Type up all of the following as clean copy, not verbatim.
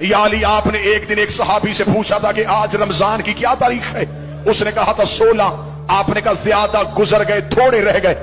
या अली, आपने एक दिन एक सहाबी से पूछा था कि आज रमजान की क्या तारीख है? उसने कहा था 16। आपने कहा ज्यादा गुजर गए, थोड़े रह गए।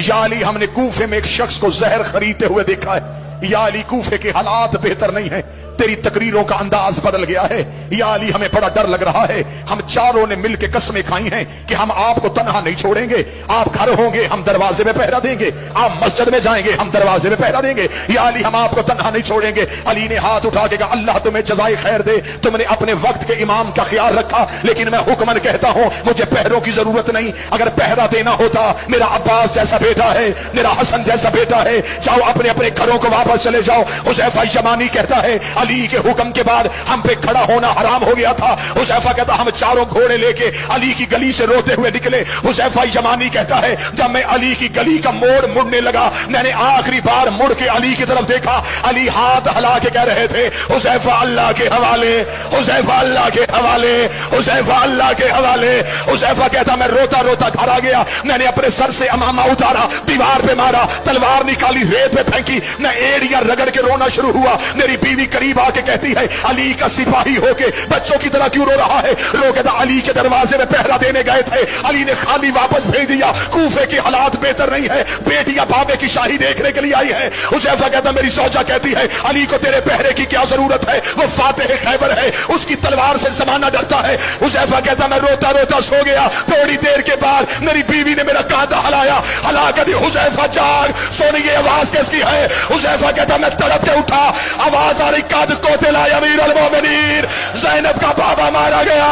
या अली, हमने कूफे में एक शख्स को जहर खरीदते हुए देखा है। या अली, कूफे के हालात बेहतर नहीं है, तेरी तकरीरों का अंदाज बदल गया है। या अली, हमें बड़ा डर लग रहा है। हम चारों ने मिलकर कस्में खाई हैं कि हम आपको तन्हा नहीं छोड़ेंगे। आप घर होंगे, हम दरवाजे में पहरा देंगे। आप मस्जिद में जाएंगे, हम दरवाजे में पहरा देंगे। या अली, हम आपको तन्हा नहीं छोड़ेंगे। अली ने हाथ उठा के कहा, अल्लाह तुम्हें जज़ाए खैर दे, तुमने अपने वक्त के इमाम का ख्याल रखा, लेकिन मैं हुक्मन कहता हूं, मुझे पहरों की जरूरत नहीं। अगर पहरा देना होता, मेरा अब्बास जैसा बेटा है, मेरा हसन जैसा बेटा है, जाओ अपने अपने घरों को वापस चले जाओ। हुज़ैफा यमानी कहता है, अली के हुक्म के बाद हम पे खड़ा होना हराम हो गया था। हुज़ैफा कहता, हम चारों घोड़े लेके अली की गली से रोते हुए निकले। हुज़ैफा यमानी कहता है, जब मैं अली की गली का मोड़ मुड़ने लगा, मैंने आखिरी बार मुड़ के अली की तरफ देखा। अली हाथ हिला के कह रहे थे, हुज़ैफा अल्लाह के हवाले, हुज़ैफा अल्लाह के हवाले, हुज़ैफा अल्लाह के हवाले। हुज़ैफा कहता, मैं रोता रोता घर आ गया। मैंने अपने सर से अमामा उतारा, दीवार पे मारा, तलवार निकाली, रेत पे फेंकी, मैं एड़ियां रगड़ के रोना शुरू हुआ। मेरी बीवी करीब आके कहती है, अली का सिपाही होके बच्चों की तरह क्यों रो रहा है? लोग कहता, अली के दरवाजे में पहरा देने गए थे, अली ने खाली वापस भेज दिया। कूफे के हालात बेहतर नहीं है, बेटियां बाबे की शाही देखने के लिए आई है। हुज़ैफा कहता, मेरी सौजा कहती है, अली को तेरे पहरे की क्या जरूरत है? वो फातेह खैबर है, उसकी तलवार से जमाना डरता है। हुज़ैफा कहता, मैं रोता रोता सो गया। थोड़ी देर के बाद मेरी बीवी ने मेरा कांधा हलाया, हला कर हुज़ैफा जाग, सोने की आवाज किसकी है? हुज़ैफा कहता, मैं तड़प के उठा, आवाज आ रही, कद कोतिला अमीर अल मोमिनीन, ज़ैनब का बाबा मारा गया,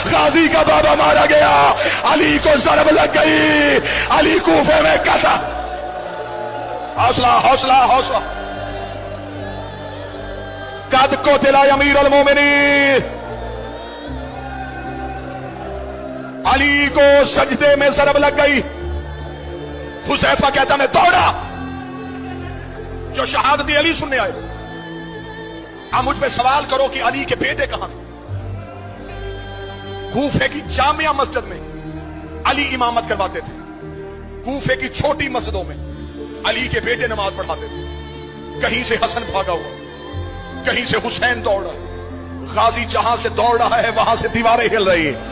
गाजी का बाबा मारा गया, अली को ज़रब लग गई, अली कूफे में कता। हौसला हौसला हौसला। कद कोतिला अमीर अल मोमिनीन, अली को सजदे में ज़रब लग गई। हुज़ैफा कहता, मैं दौड़ा, जो शहादत अली सुनने आए। आप मुझ पे सवाल करो कि अली के बेटे कहां थे? कूफे की जामिया मस्जिद में अली इमामत करवाते थे। कूफे की छोटी मस्जिदों में अली के बेटे नमाज पढ़ाते थे। कहीं से हसन भागा हुआ, कहीं से हुसैन दौड़ रहा है। गाजी जहां से दौड़ रहा है, वहां से दीवारें हिल रही है।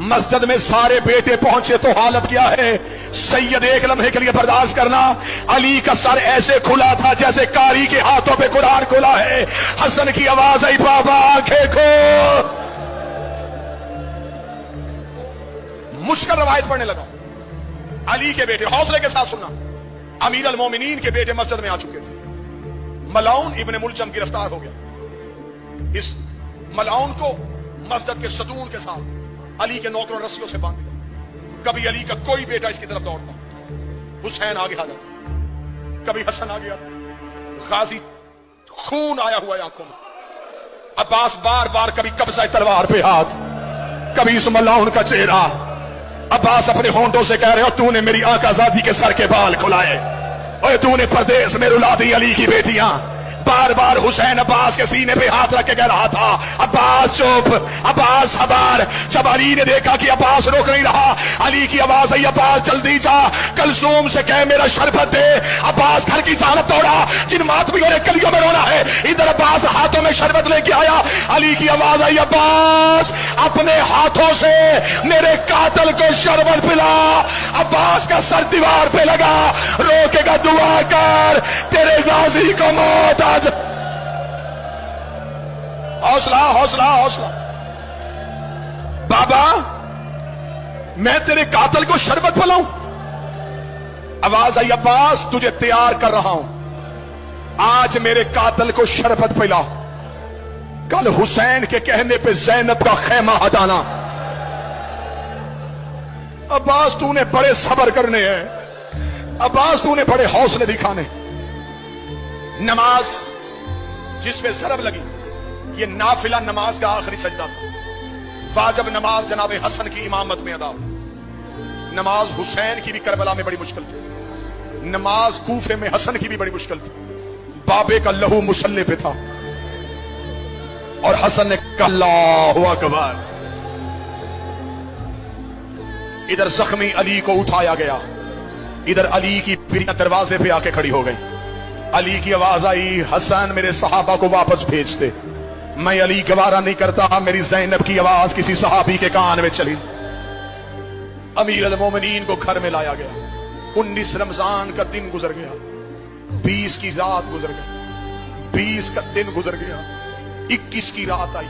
मस्जिद में सारे बेटे पहुंचे तो हालत क्या है? सैयद एक लम्हे के लिए बर्दाश्त करना, अली का सर ऐसे खुला था जैसे कारी के हाथों पे कुरान खुला है। हसन की आवाज आई, बाबा आंखें खोल। मुश्किल रवायत पढ़ने लगा। अली के बेटे, हौसले के साथ सुनना, अमीर अल मोमिनीन के बेटे मस्जिद में आ चुके थे। मलाउन इब्ने मुलजम गिरफ्तार हो गया। इस मलाउन को मस्जिद के सतूर के साथ अली के नौकरों रस्सियों से बांध दिया। कभी अली का कोई बेटा इसकी तरफ दौड़ता, हुसैन आगे आ जाता, कभी हसन आगे आता, गाजी खून आया हुआ आंखों में। अब्बास बार बार कभी कब्जा तलवार पे हाथ, कभी इस मलाउन का चेहरा। अब्बास अपने होंठों से कह रहे हो, तूने मेरी आकाज़ादी के सर के बाल खुलाए, और तूने परदेश में रुला दी अली की बेटियां। बार बार हुसैन अब्बास के सीने पे हाथ रख के कह रहा था, अब्बास चुप, अब्बास सबर। जब अली ने देखा कि अब्बास रोक नहीं रहा, अली की आवाज आई, अब्बास जल्दी जा, कलसूम से कह मेरा शरबत दे। अब्बास घर की जानब दौड़ा, जिन मातमियों ने कलियों में रोना है। इधर अब्बास हाथों में शरबत लेके आया। अली की आवाज आई, अब्बास अपने हाथों से मेरे कातिल को शरबत पिला। अब्बास का सर दीवार पे लगा, रोकेगा दुआ कर, तेरे गाजी को मौत आज। हौसला हौसला हौसला। बाबा मैं तेरे कातिल को शरबत पिलाऊं? आवाज आई, अब्बास तुझे तैयार कर रहा हूं, आज मेरे कातिल को शरबत पिला, कल हुसैन के कहने पे ज़ैनब का खेमा हटाना। अब्बास तूने बड़े सब्र करने हैं, अब्बास तूने बड़े हौसले दिखाने। नमाज जिसमें ज़रब लगी, ये नाफिला नमाज का आखिरी सजदा था। वाजिब नमाज जनाब हसन की इमामत में अदा। नमाज हुसैन की भी करबला में बड़ी मुश्किल थी, नमाज कूफे में हसन की भी बड़ी मुश्किल थी। बाबे का लहू मुसल्ले पे था और हसन ने कहा अल्लाहु अकबर। इधर जख्मी अली को उठाया गया, इधर अली की बीवियां दरवाजे पे आके खड़ी हो गई। علی کی آواز آئی حسن میرے صحابہ کو واپس بھیج دے، میں علی گوارا نہیں کرتا میری زینب کی آواز کسی صحابی کے کان میں چلی۔ امیر المومنین کو گھر میں لایا گیا، 19 رمضان کا دن گزر گیا، 20 کی رات گزر گئی، 20 کا دن گزر گیا، 21 کی رات آئی،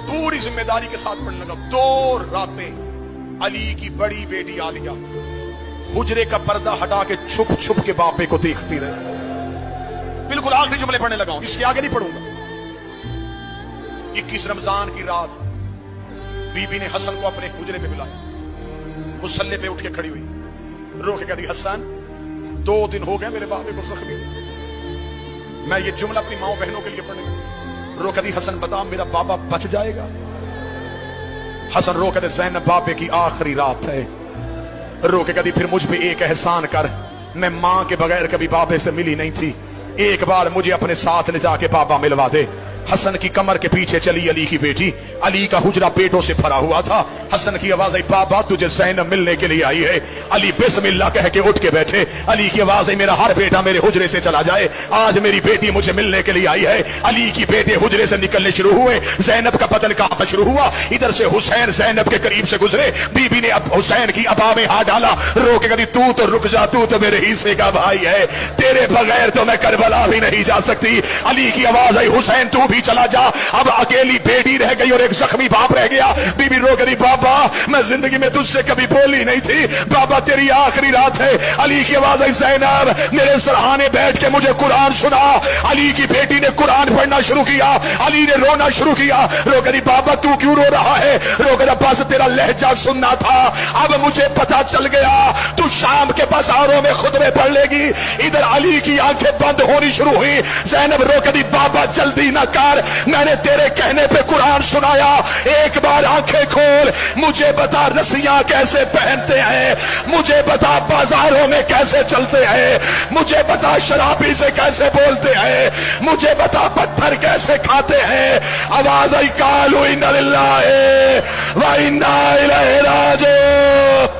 پوری ذمہ داری کے ساتھ پڑھنے لگا۔ 2 راتیں علی کی بڑی بیٹی عالیہ حجرے کا پردہ ہٹا کے چھپ چھپ کے باپے کو دیکھتی رہی۔ بالکل آخری جملے پڑھنے لگا ہوں، اس کے آگے نہیں پڑھوں گا۔ 21 رمضان کی رات بی بی نے حسن کو اپنے حجرے پہ بلایا، مصلی پہ اٹھ کے کھڑی ہوئی، رو کے کہتی حسن 2 دن ہو گئے میرے بابے کو زخمی۔ میں یہ جملہ اپنی ماؤں بہنوں کے لیے پڑھنے لگا، رو کہتی حسن بتا میرا بابا بچ جائے گا؟ حسن رو کہتے زینب بابے کی آخری رات ہے، رو کے کہتی پھر مجھ پہ ایک احسان کر، میں ماں کے بغیر کبھی بابے سے ملی نہیں تھی، ایک بار مجھے اپنے ساتھ لے جا کے بابا ملوا دے۔ حسن کی کمر کے پیچھے چلی علی کی بیٹی، علی کا حجرہ پیٹوں سے بھرا ہوا تھا۔ حسن کی آواز آئی بابا تجھے زینب ملنے کے لیے آئی ہے۔ علی بسم اللہ کہہ کے اٹھ کے بیٹھے۔ علی کی آواز آئی میرا ہر بیٹا میرے حجرے سے چلا جائے، آج میری بیٹی مجھے ملنے کے لیے آئی ہے۔ علی کی بیٹے حجرے سے نکلنے شروع ہوئے، زینب کا بدن کانپنا شروع ہوا۔ ادھر سے حسین زینب کے قریب سے گزرے، بی بی نے اب حسین کی ابا میں ہاتھ ڈالا، رو کے کہتی تو رک جا، تو میرے حصے کا بھائی ہے، تیرے بغیر تو میں کربلا بھی نہیں جا سکتی۔ علی کی آواز آئی حسین تو بھی چلا جا، اب اکیلی بیٹی رہ گئی اور ایک زخمی باپ رہ گیا۔ بی بی رو گئی بابا میں زندگی میں تجھ سے کبھی بولی نہیں تھی، بابا تیری آخری رات ہے۔ علی کی آواز آئی زینب میرے سرہانے بیٹھ کے مجھے قرآن سنا۔ علی کی بیٹی نے قرآن پڑھنا شروع کیا، علی نے رونا شروع کیا، رو گئی بابا تو کیوں رو رہا ہے؟ رو گئی بس تیرا لہجہ سننا تھا، اب مجھے پتا چل گیا تو شام کے بازاروں میں خطبے پڑھ لے گی۔ ادھر علی کی آنکھیں بند ہونی شروع ہوئی، زینب رو گئی بابا جلدی نہ کر، میں نے تیرے کہنے پہ قرآن سنایا، ایک بار آنکھیں کھول، مجھے بتا رسیاں کیسے پہنتے ہیں، مجھے بتا بازاروں میں کیسے چلتے ہیں، مجھے بتا شرابی سے کیسے بولتے ہیں، مجھے بتا پتھر کیسے کھاتے ہیں۔ آواز آئی قالوا انا للہ و انا الیہ راجعون۔